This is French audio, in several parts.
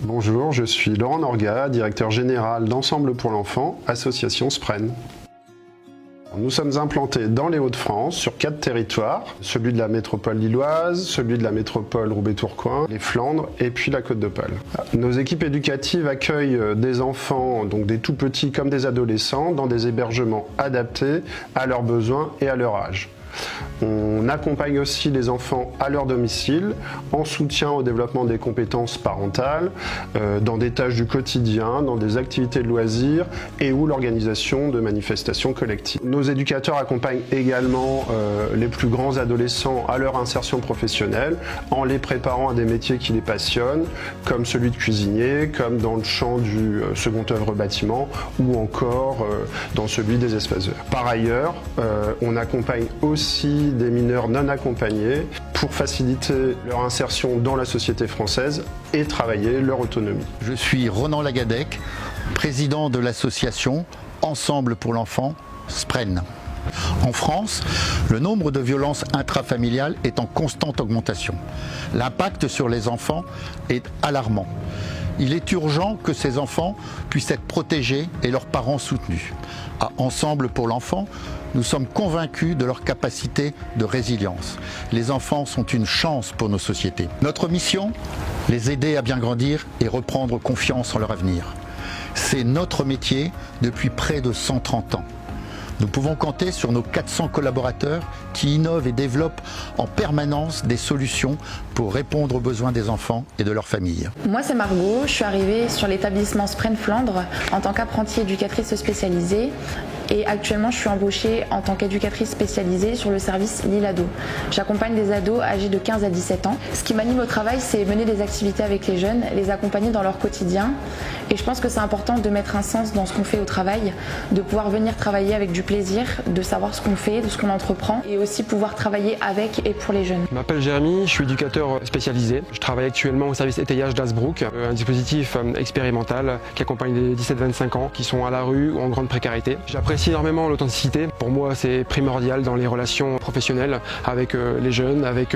Bonjour, je suis Laurent Norga, directeur général d'Ensemble pour l'enfant, association Spren. Nous sommes implantés dans les Hauts-de-France sur 4 territoires, celui de la métropole lilloise, celui de la métropole Roubaix-Tourcoing, les Flandres et puis la Côte d'Opale. Nos équipes éducatives accueillent des enfants, donc des tout petits comme des adolescents, dans des hébergements adaptés à leurs besoins et à leur âge. On accompagne aussi les enfants à leur domicile en soutien au développement des compétences parentales, dans des tâches du quotidien, dans des activités de loisirs et ou l'organisation de manifestations collectives. Nos éducateurs accompagnent également les plus grands adolescents à leur insertion professionnelle en les préparant à des métiers qui les passionnent, comme celui de cuisinier, comme dans le champ du second œuvre bâtiment ou encore dans celui des espaces verts. Par ailleurs, on accompagne aussi des mineurs non accompagnés pour faciliter leur insertion dans la société française et travailler leur autonomie. Je suis Ronan Lagadec, président de l'association Ensemble pour l'enfant, Spren. En France, le nombre de violences intrafamiliales est en constante augmentation. L'impact sur les enfants est alarmant. Il est urgent que ces enfants puissent être protégés et leurs parents soutenus. À Ensemble pour l'enfant, nous sommes convaincus de leur capacité de résilience. Les enfants sont une chance pour nos sociétés. Notre mission, les aider à bien grandir et reprendre confiance en leur avenir. C'est notre métier depuis près de 130 ans. Nous pouvons compter sur nos 400 collaborateurs qui innovent et développent en permanence des solutions pour répondre aux besoins des enfants et de leurs familles. Moi c'est Margot, je suis arrivée sur l'établissement Spren Flandre en tant qu'apprentie éducatrice spécialisée et actuellement je suis embauchée en tant qu'éducatrice spécialisée sur le service Lille Ado. J'accompagne des ados âgés de 15 à 17 ans. Ce qui m'anime au travail, c'est mener des activités avec les jeunes, les accompagner dans leur quotidien et je pense que c'est important de mettre un sens dans ce qu'on fait au travail, de pouvoir venir travailler avec du plaisir, de savoir ce qu'on fait, de ce qu'on entreprend et aussi pouvoir travailler avec et pour les jeunes. Je m'appelle Jérémy, je suis éducateur spécialisé. Je travaille actuellement au service étayage d'Asbrook, un dispositif expérimental qui accompagne des 17-25 ans qui sont à la rue ou en grande précarité. J'apprécie énormément l'authenticité. Pour moi, c'est primordial dans les relations professionnelles avec les jeunes, avec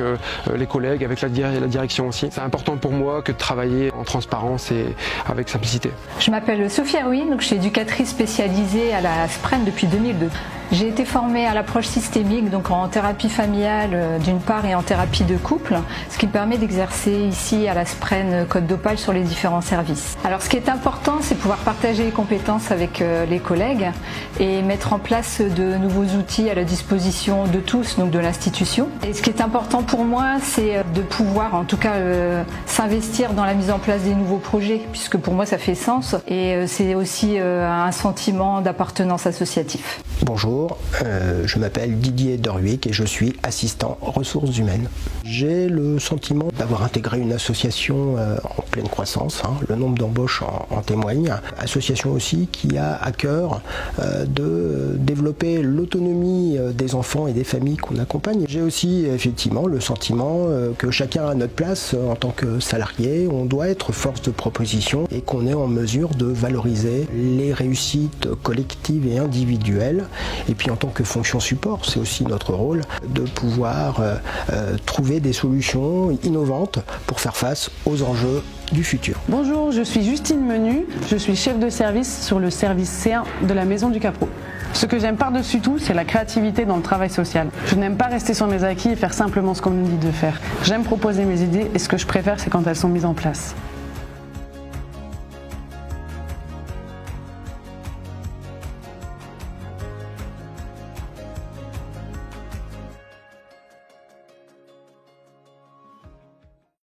les collègues, avec la direction aussi. C'est important pour moi que de travailler en transparence et avec simplicité. Je m'appelle Sophie Aroui, donc je suis éducatrice spécialisée à la Spren depuis 2002. J'ai été formée à l'approche systémique, donc en thérapie familiale d'une part et en thérapie de couple, ce qui me permet d'exercer ici à la Spren Côte d'Opale sur les différents services. Alors ce qui est important, c'est pouvoir partager les compétences avec les collègues et mettre en place de nouveaux outils à la disposition de tous, donc de l'institution. Et ce qui est important pour moi, c'est de pouvoir en tout cas s'investir dans la mise en place des nouveaux projets, puisque pour moi ça fait sens et c'est aussi un sentiment d'appartenance associatif. Bonjour, je m'appelle Didier Dorwick et je suis assistant ressources humaines. J'ai le sentiment d'avoir intégré une association en pleine croissance, le nombre d'embauches en témoigne. Association aussi qui a à cœur de développer l'autonomie des enfants et des familles qu'on accompagne. J'ai aussi effectivement le sentiment que chacun a notre place en tant que salarié. On doit être force de proposition et qu'on est en mesure de valoriser les réussites collectives et individuelles. Et puis en tant que fonction support, c'est aussi notre rôle de pouvoir trouver des solutions innovantes pour faire face aux enjeux du futur. Bonjour, je suis Justine Menu, je suis chef de service sur le service C1 de la Maison du Capro. Ce que j'aime par-dessus tout, c'est la créativité dans le travail social. Je n'aime pas rester sur mes acquis et faire simplement ce qu'on me dit de faire. J'aime proposer mes idées et ce que je préfère, c'est quand elles sont mises en place.